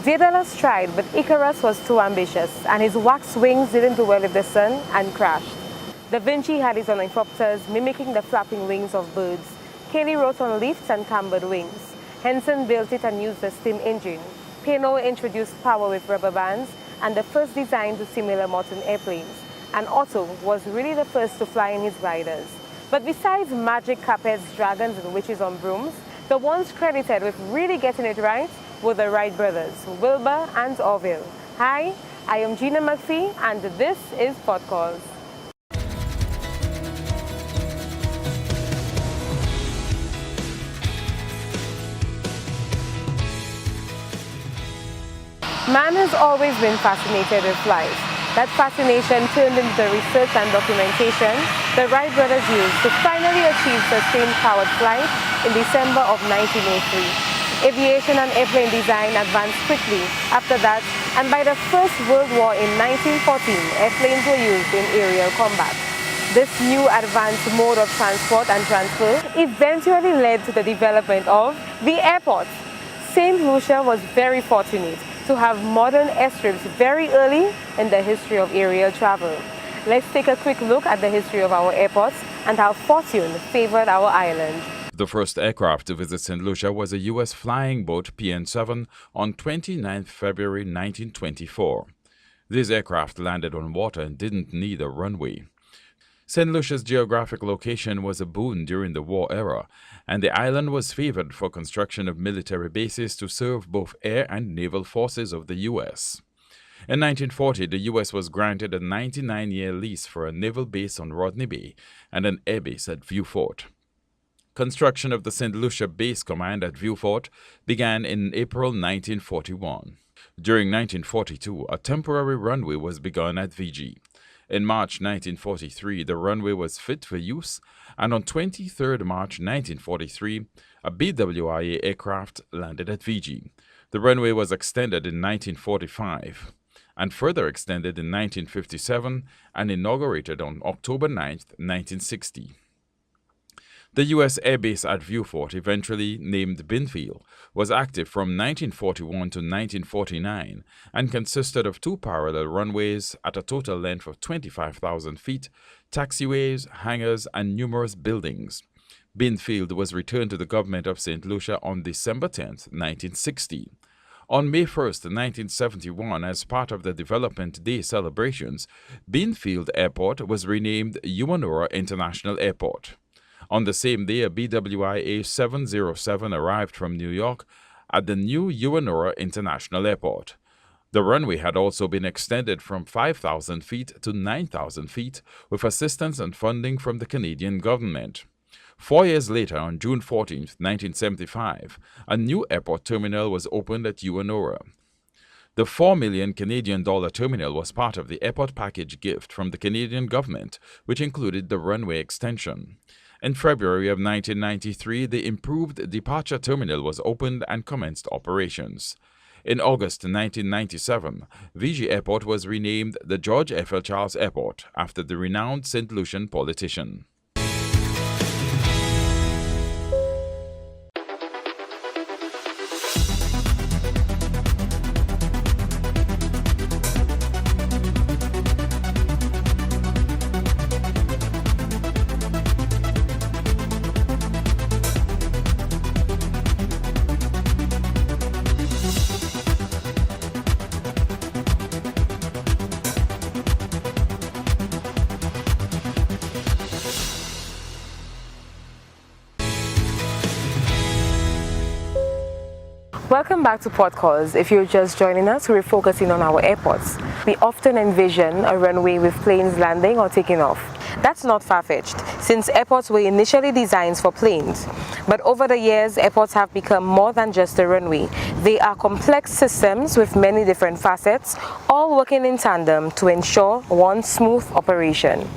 Daedalus tried, but Icarus was too ambitious, and his wax wings didn't do well with the sun and crashed. Da Vinci had his ornithopters mimicking the flapping wings of birds. Cayley wrote on lifts and cambered wings. Henson built it and used a steam engine. Peno introduced power with rubber bands and the first design to simulate modern airplanes. And Otto was really the first to fly in his gliders. But besides magic carpets, dragons, and witches on brooms, the ones credited with really getting it right were the Wright brothers, Wilbur and Orville. Hi, I am Gina McPhee, and this is PortCalls. Man has always been fascinated with flight. That fascination turned into the research and documentation the Wright brothers used to finally achieve sustained powered flight in December of 1903. Aviation and airplane design advanced quickly after that, and by the First World War in 1914, airplanes were used in aerial combat. This new advanced mode of transport and transfer eventually led to the development of the airport. St. Lucia was very fortunate to have modern airstrips very early in the history of aerial travel. Let's take a quick look at the history of our airports and how fortune favored our island. The first aircraft to visit St. Lucia was a U.S. flying boat PN-7 on 29 February 1924. This aircraft landed on water and didn't need a runway. St. Lucia's geographic location was a boon during the war era, and the island was favored for construction of military bases to serve both air and naval forces of the U.S. In 1940, the U.S. was granted a 99-year lease for a naval base on Rodney Bay and an air base at Vieux Fort. Construction of the St. Lucia Base Command at Vieux Fort began in April 1941. During 1942, a temporary runway was begun at VG. In March 1943, the runway was fit for use, and on 23 March 1943, a BWIA aircraft landed at VG. The runway was extended in 1945, and further extended in 1957 and inaugurated on October 9, 1960. The U.S. Air Base at Vieux Fort, eventually named Binfield, was active from 1941 to 1949 and consisted of two parallel runways at a total length of 25,000 feet, taxiways, hangars, and numerous buildings. Binfield was returned to the government of St. Lucia on December 10, 1960. On May 1, 1971, as part of the Development Day celebrations, Binfield Airport was renamed Uwanora International Airport. On the same day, a BWIA 707 arrived from New York at the new Uwanora International Airport. The runway had also been extended from 5,000 feet to 9,000 feet with assistance and funding from the Canadian government. 4 years later, on June 14, 1975, a new airport terminal was opened at Uwanora. The $4 million Canadian terminal was part of the airport package gift from the Canadian government, which included the runway extension. In February of 1993, the improved departure terminal was opened and commenced operations. In August 1997, VG Airport was renamed the George F. L. Charles Airport after the renowned St. Lucian politician. Welcome back to PortCalls. If you're just joining us, we're focusing on our airports. We often envision a runway with planes landing or taking off. That's not far-fetched, since airports were initially designed for planes. But over the years, airports have become more than just a runway. They are complex systems with many different facets, all working in tandem to ensure one smooth operation.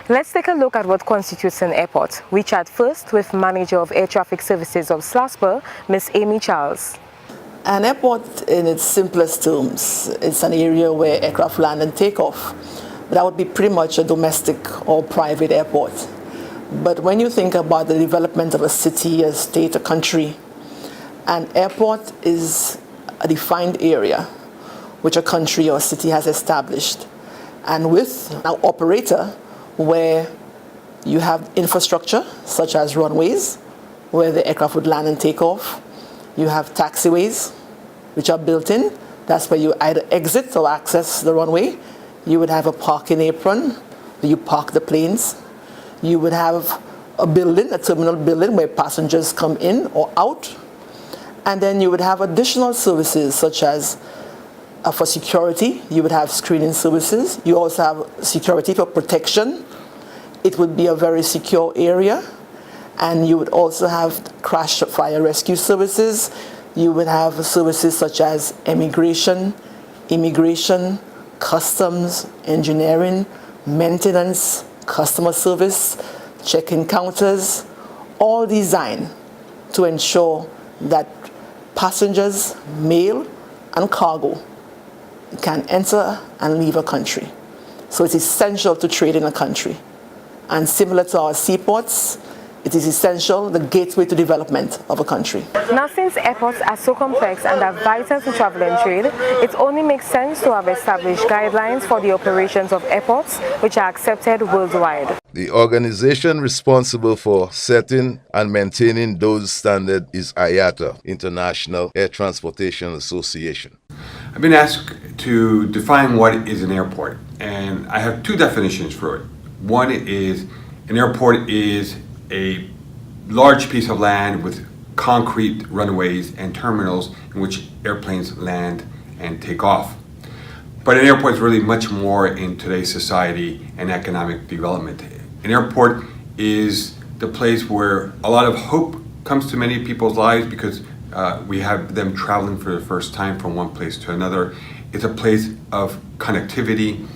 Let's take a look at what constitutes an airport. We chat first with Manager of Air Traffic Services of SLASPA, Ms. Amy Charles. An airport, in its simplest terms, is an area where aircraft land and take off. That would be pretty much a domestic or private airport. But when you think about the development of a city, a state, a country, an airport is a defined area which a country or city has established, and with an operator where you have infrastructure such as runways where the aircraft would land and take off. You have taxiways which are built in. That's where you either exit or access the runway. You would have a parking apron where you park the planes. You would have a building, a terminal building where passengers come in or out. And then you would have additional services such as for security. You would have screening services. You also have security for protection. It would be a very secure area. And you would also have crash fire rescue services. You would have services such as immigration, customs, engineering, maintenance, customer service, check-in counters, all designed to ensure that passengers, mail, and cargo can enter and leave a country. So it's essential to trade in a country. And similar to our seaports, it is essential, the gateway to development of a country. Now, since airports are so complex and are vital to travel and trade, it only makes sense to have established guidelines for the operations of airports, which are accepted worldwide. The organization responsible for setting and maintaining those standards is IATA, International Air Transportation Association. I've been asked to define what is an airport, and I have two definitions for it. One is an airport is a large piece of land with concrete runways and terminals in which airplanes land and take off. But an airport is really much more in today's society and economic development. An airport is the place where a lot of hope comes to many people's lives because we have them traveling for the first time from one place to another. It's a place of connectivity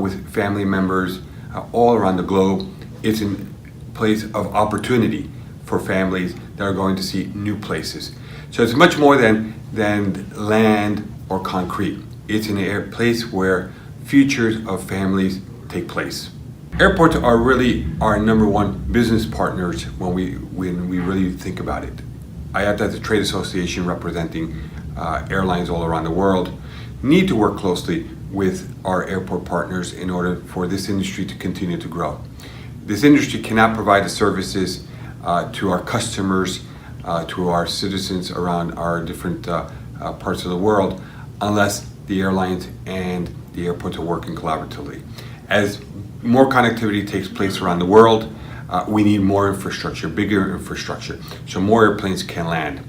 with family members all around the globe. It's a place of opportunity for families that are going to see new places. So it's much more than land or concrete. It's a place where futures of families take place. Airports are really our number one business partners when we really think about it. IATA, as a trade association representing airlines all around the world, need to work closely with our airport partners in order for this industry to continue to grow. This industry cannot provide the services to our customers, to our citizens around our different parts of the world unless the airlines and the airports are working collaboratively. As more connectivity takes place around the world, we need more infrastructure, bigger infrastructure, so more airplanes can land.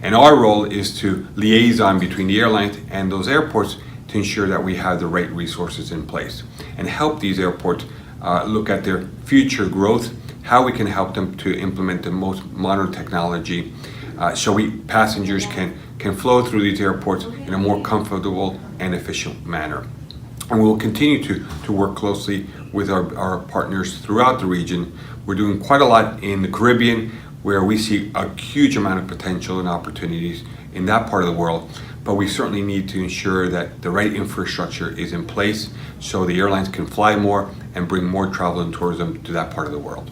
And our role is to liaison between the airlines and those airports to ensure that we have the right resources in place and help these airports look at their future growth, how we can help them to implement the most modern technology so passengers can flow through these airports in a more comfortable and efficient manner. And we'll continue to work closely with our partners throughout the region. We're doing quite a lot in the Caribbean, where we see a huge amount of potential and opportunities in that part of the world. But we certainly need to ensure that the right infrastructure is in place so the airlines can fly more and bring more travel and tourism to that part of the world.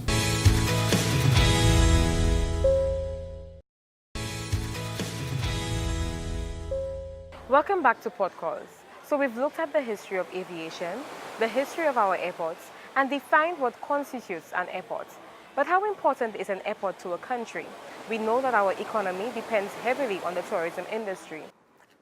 Welcome back to PortCalls. So we've looked at the history of aviation, the history of our airports, and defined what constitutes an airport. But how important is an airport to a country? We know that our economy depends heavily on the tourism industry.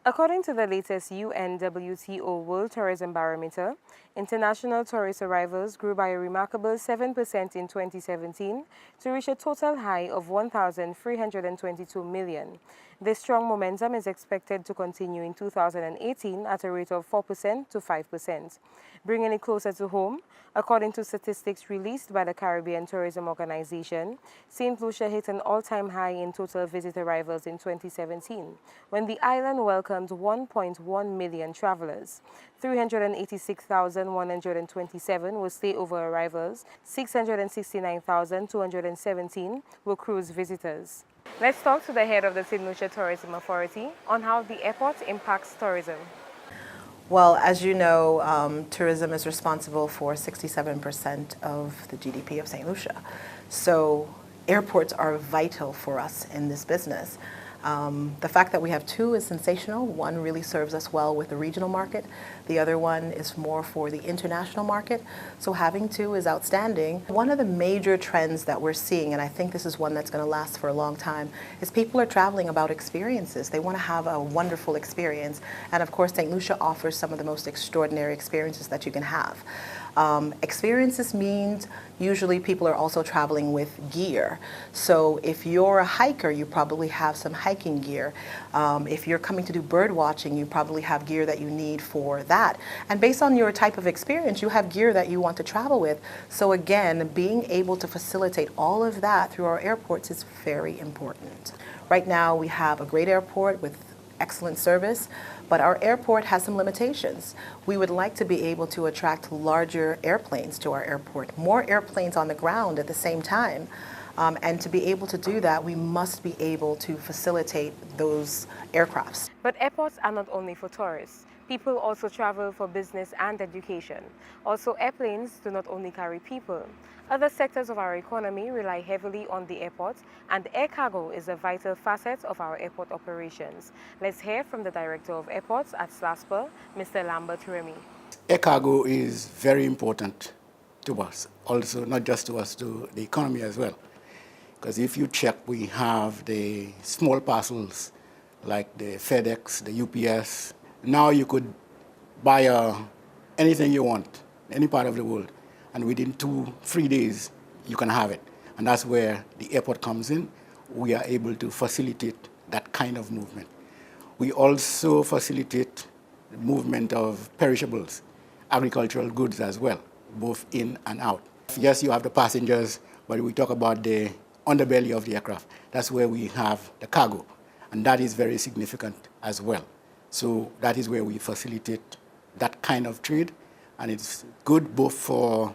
According to the latest UNWTO World Tourism Barometer, international tourist arrivals grew by a remarkable 7% in 2017 to reach a total high of 1,322 million. This strong momentum is expected to continue in 2018 at a rate of 4% to 5%. Bringing it closer to home, according to statistics released by the Caribbean Tourism Organization, St. Lucia hit an all-time high in total visit arrivals in 2017, when the island welcomed 1.1 million travelers. 386,127 were stayover arrivals, 669,217 were cruise visitors. Let's talk to the head of the St. Lucia Tourism Authority on how the airport impacts tourism. Well, as you know, tourism is responsible for 67% of the GDP of St. Lucia. So airports are vital for us in this business. The fact that we have two is sensational. One really serves us well with the regional market. The other one is more for the international market. So having two is outstanding. One of the major trends that we're seeing, and I think this is one that's going to last for a long time, is people are traveling about experiences. They want to have a wonderful experience. And of course, St. Lucia offers some of the most extraordinary experiences that you can have. Experiences means usually people are also traveling with gear. So if you're a hiker, you probably have some hiking gear. If you're coming to do bird watching, you probably have gear that you need for that. And based on your type of experience, you have gear that you want to travel with. So again, being able to facilitate all of that through our airports is very important. Right now, we have a great airport with excellent service, but our airport has some limitations. We would like to be able to attract larger airplanes to our airport, more airplanes on the ground at the same time. And to be able to do that, we must be able to facilitate those aircrafts. But airports are not only for tourists. People also travel for business and education. Also, airplanes do not only carry people. Other sectors of our economy rely heavily on the airport, and air cargo is a vital facet of our airport operations. Let's hear from the Director of Airports at SLASPA, Mr. Lambert Remy. Air cargo is very important to us, also not just to us, to the economy as well. Because if you check, we have the small parcels like the FedEx, the UPS. Now you could buy anything you want, any part of the world, and within 2-3 days you can have it. And that's where the airport comes in. We are able to facilitate that kind of movement. We also facilitate the movement of perishables, agricultural goods as well, both in and out. Yes, you have the passengers, but we talk about the underbelly of the aircraft. That's where we have the cargo, and that is very significant as well. So that is where we facilitate that kind of trade, and it's good both for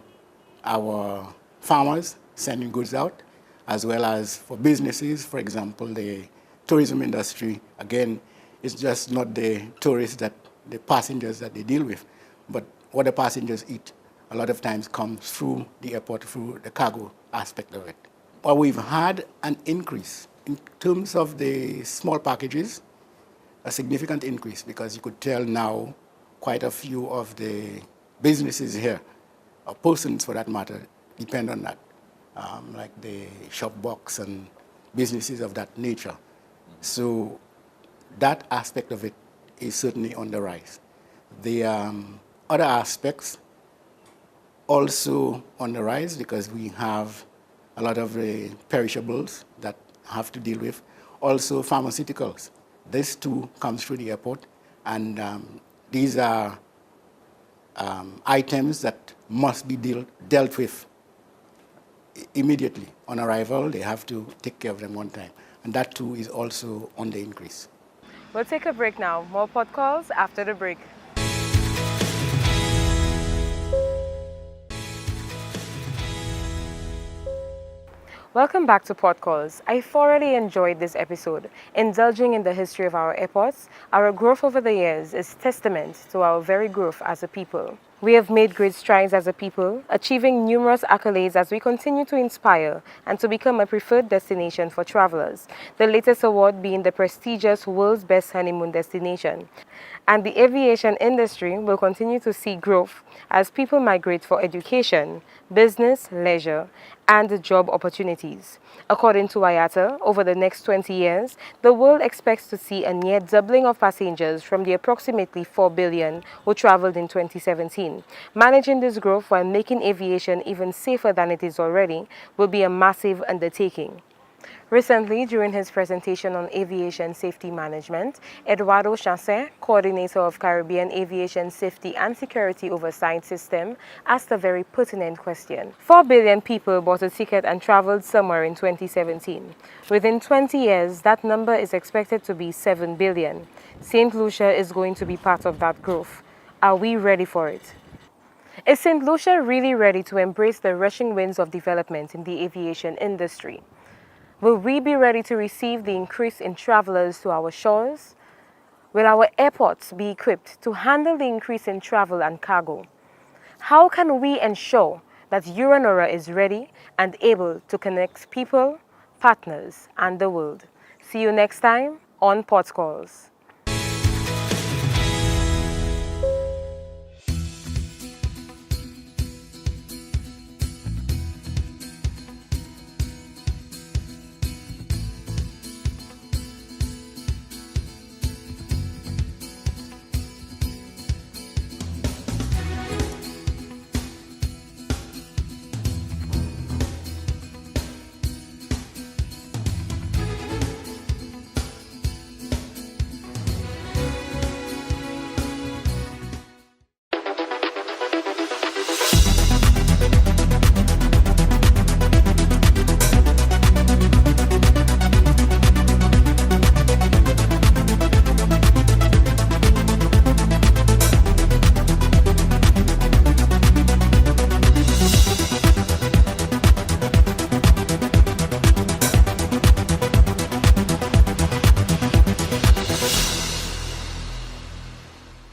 our farmers sending goods out, as well as for businesses. For example, the tourism industry, again, it's just not the tourists, the passengers that they deal with, but what the passengers eat a lot of times comes through the airport, through the cargo aspect of it. But we've had an increase in terms of the small packages, a significant increase, because you could tell now quite a few of the businesses here, or persons for that matter, depend on that, like the shop box and businesses of that nature. So that aspect of it is certainly on the rise. The other aspects also on the rise, because we have a lot of perishables that have to deal with. Also pharmaceuticals. This too comes through the airport, and these are items that must be dealt with immediately on arrival. They have to take care of them one time, and that too is also on the increase. We'll take a break now. More PortCalls after the break. Welcome back to PortCalls. I thoroughly enjoyed this episode. Indulging in the history of our airports, our growth over the years is testament to our very growth as a people. We have made great strides as a people, achieving numerous accolades as we continue to inspire and to become a preferred destination for travelers, the latest award being the prestigious World's Best Honeymoon Destination. And the aviation industry will continue to see growth as people migrate for education, business, leisure, and job opportunities. According to IATA, over the next 20 years, the world expects to see a near doubling of passengers from the approximately 4 billion who traveled in 2017. Managing this growth while making aviation even safer than it is already will be a massive undertaking. Recently, during his presentation on aviation safety management, Eduardo Chancet, coordinator of Caribbean Aviation Safety and Security Oversight System, asked a very pertinent question. 4 billion people bought a ticket and traveled somewhere in 2017. Within 20 years, that number is expected to be 7 billion. St. Lucia is going to be part of that growth. Are we ready for it? Is St. Lucia really ready to embrace the rushing winds of development in the aviation industry? Will we be ready to receive the increase in travelers to our shores? Will our airports be equipped to handle the increase in travel and cargo? How can we ensure that Euronora is ready and able to connect people, partners, and the world? See you next time on PortCalls.